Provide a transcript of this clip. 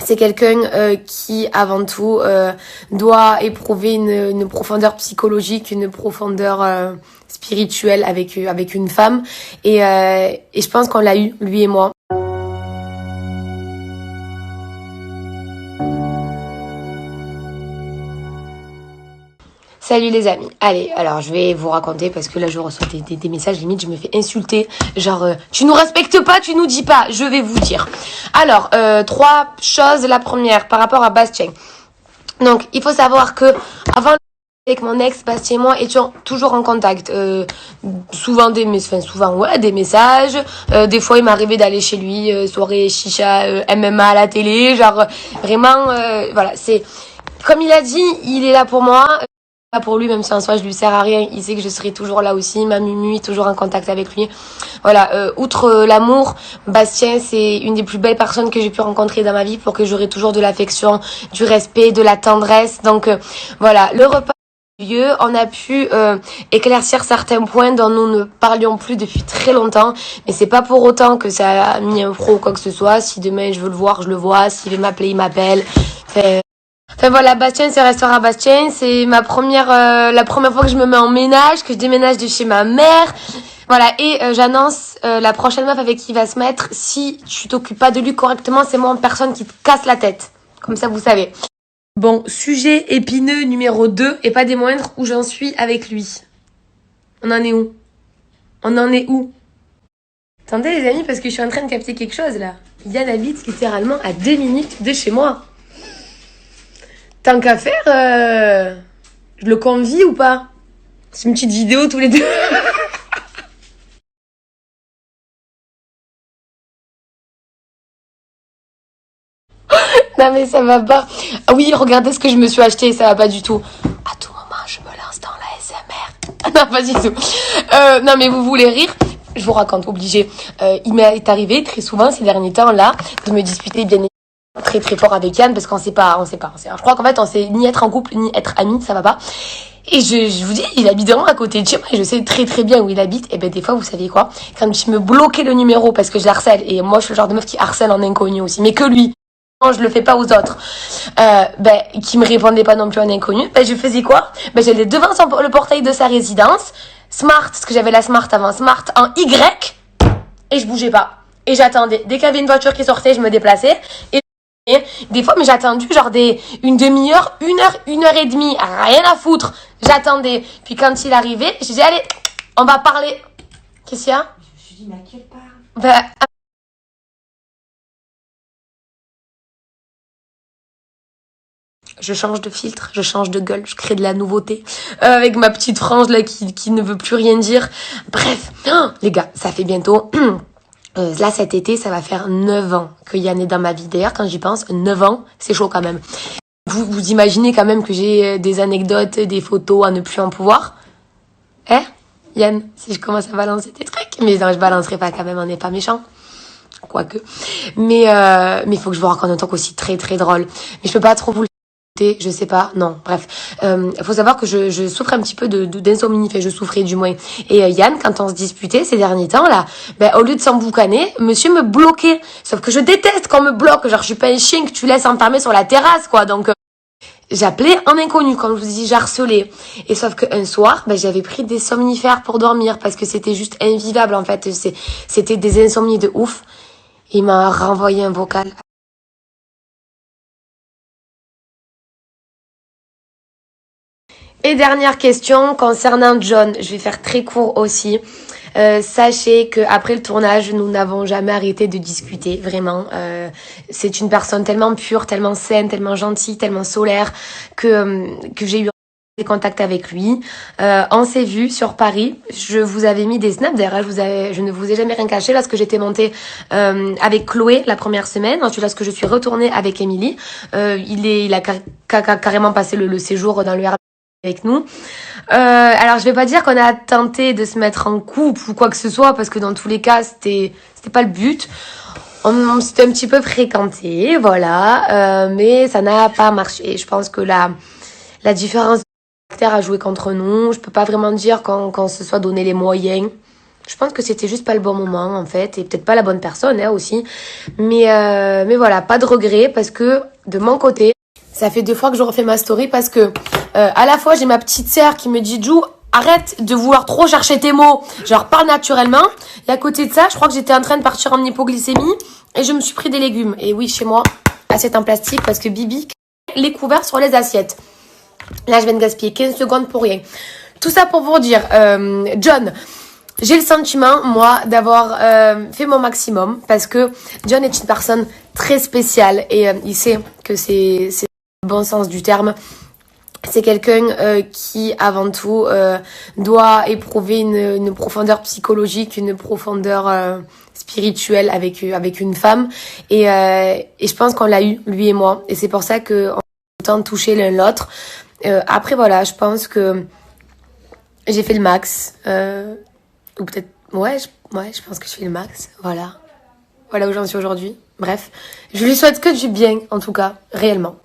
c'est quelqu'un qui, avant tout, doit éprouver une profondeur psychologique, une profondeur spirituelle avec une femme. Et je pense qu'on l'a eu, lui et moi. Salut les amis. Allez, alors je vais vous raconter parce que là je reçois des messages, limite je me fais insulter. Genre, tu nous respectes pas, tu nous dis pas. Je vais vous dire. Alors, 3 choses. La première, par rapport à Bastien. Donc, il faut savoir que avant avec mon ex, Bastien et moi étions toujours en contact. Souvent des messages. Des fois, il m'arrivait d'aller chez lui, soirée chicha, MMA à la télé. Genre, vraiment, voilà, c'est... Comme il a dit, il est là pour moi. Pour lui, même si en soi je lui sers à rien, il sait que je serai toujours là aussi, ma Mumu est toujours en contact avec lui. Voilà, outre l'amour, Bastien c'est une des plus belles personnes que j'ai pu rencontrer dans ma vie pour que j'aurai toujours de l'affection, du respect, de la tendresse. Donc voilà, le repas vieux, on a pu éclaircir certains points dont nous ne parlions plus depuis très longtemps, mais c'est pas pour autant que ça a mis un pro ou quoi que ce soit. Si demain je veux le voir, je le vois, s'il veut m'appeler, il m'appelle. Enfin voilà, Bastien, c'est restaurant Bastien. C'est la première fois que je me mets en ménage, que je déménage de chez ma mère. Voilà, et j'annonce la prochaine meuf avec qui il va se mettre. Si tu t'occupes pas de lui correctement, c'est moi en personne qui te casse la tête. Comme ça, vous savez. Bon, sujet épineux numéro 2, et pas des moindres, où j'en suis avec lui. On en est où? Attendez les amis, parce que je suis en train de capter quelque chose là. Yann habite littéralement à 2 minutes de chez moi. Tant qu'à faire, je le convie ou pas? C'est une petite vidéo tous les deux. Non mais ça va pas. Ah oui, regardez ce que je me suis acheté, ça va pas du tout. À tout moment, je me lance dans la SMR. Non, pas du tout. Non mais vous voulez rire? Je vous raconte, obligé. Il m'est arrivé très souvent ces derniers temps là de me disputer bien très très fort avec Yann parce qu'on sait pas. Je crois qu'en fait on sait ni être en couple ni être amis, ça va pas. Et je vous dis, il habite vraiment à côté de chez moi et je sais très très bien où il habite. Et ben des fois, vous savez quoi? Quand je me bloquais le numéro parce que je harcèle, et moi je suis le genre de meuf qui harcèle en inconnu aussi, mais que lui, non, je le fais pas aux autres, qui me répondait pas non plus en inconnu, ben je faisais quoi? Ben j'allais devant le portail de sa résidence, Smart, parce que j'avais la Smart avant, Smart en Y, et je bougeais pas. Et j'attendais. Dès qu'il y avait une voiture qui sortait, je me déplaçais. Et des fois, mais j'ai attendu genre une demi-heure, 1 heure et demie, rien à foutre. J'attendais. Puis quand il arrivait, je disais, allez, on va parler. Qu'est-ce qu'il y a? Je me suis dit, mais à quelle part? Ben, je change de filtre, je change de gueule, je crée de la nouveauté. Avec ma petite frange là qui ne veut plus rien dire. Bref, les gars, ça fait bientôt... là, cet été, ça va faire 9 ans que Yann est dans ma vie. D'ailleurs, quand j'y pense, 9 ans, c'est chaud quand même. Vous imaginez quand même que j'ai des anecdotes, des photos à ne plus en pouvoir? Hein, Yann, si je commence à balancer des trucs? Mais non, je balancerai pas quand même, on n'est pas méchant. Quoique. Mais faut que je vous raconte un truc aussi très très drôle. Mais je peux pas trop vous le je sais pas, non, bref. Faut savoir que je souffre un petit peu d'insomnie, enfin je souffrais du moins. Et Yann, quand on se disputait ces derniers temps là, ben au lieu de s'emboucaner, monsieur me bloquait. Sauf que je déteste qu'on me bloque, genre je suis pas un chien que tu laisses enfermer sur la terrasse quoi. Donc j'appelais en inconnu, comme je vous dis, j'harcelais. Et sauf qu'un soir, ben j'avais pris des somnifères pour dormir parce que c'était juste invivable en fait, c'était des insomnies de ouf. Il m'a renvoyé un vocal. Et dernière question concernant John, je vais faire très court aussi. Sachez que après le tournage, nous n'avons jamais arrêté de discuter, vraiment. C'est une personne tellement pure, tellement saine, tellement gentille, tellement solaire que j'ai eu des contacts avec lui. On s'est vu sur Paris. Je vous avais mis des snaps. D'ailleurs, je ne vous ai jamais rien caché lorsque j'étais montée avec Chloé la première semaine. Ensuite, lorsque je suis retournée avec Émilie, il a carrément passé le séjour dans le Airbnb avec nous. Alors je vais pas dire qu'on a tenté de se mettre en couple ou quoi que ce soit parce que dans tous les cas c'était pas le but. On s'était un petit peu fréquenté, voilà, mais ça n'a pas marché. Je pense que la différence de caractère a joué contre nous. Je peux pas vraiment dire qu'on se soit donné les moyens Je pense que c'était juste pas le bon moment en fait, et peut-être pas la bonne personne hein, aussi. Mais voilà, pas de regret parce que de mon côté, ça fait 2 fois que je refais ma story parce que à la fois j'ai ma petite sœur qui me dit Jou, arrête de vouloir trop chercher tes mots, genre parle naturellement. Et à côté de ça, je crois que j'étais en train de partir en hypoglycémie et je me suis pris des légumes. Et oui, chez moi, assiette en plastique parce que Bibi les couverts sur les assiettes. Là, je viens de gaspiller 15 secondes pour rien. Tout ça pour vous dire, John, j'ai le sentiment, moi, d'avoir fait mon maximum parce que John est une personne très spéciale et il sait que c'est le bon sens du terme. C'est quelqu'un qui, avant tout, doit éprouver une profondeur psychologique, une profondeur spirituelle avec une femme. Et je pense qu'on l'a eu, lui et moi. Et c'est pour ça qu'on a autant touché l'un l'autre. Après, voilà, je pense que j'ai fait le max. Ou peut-être... Ouais, je pense que je fais le max. Voilà. Voilà où j'en suis aujourd'hui. Bref, je lui souhaite que du bien, en tout cas, réellement.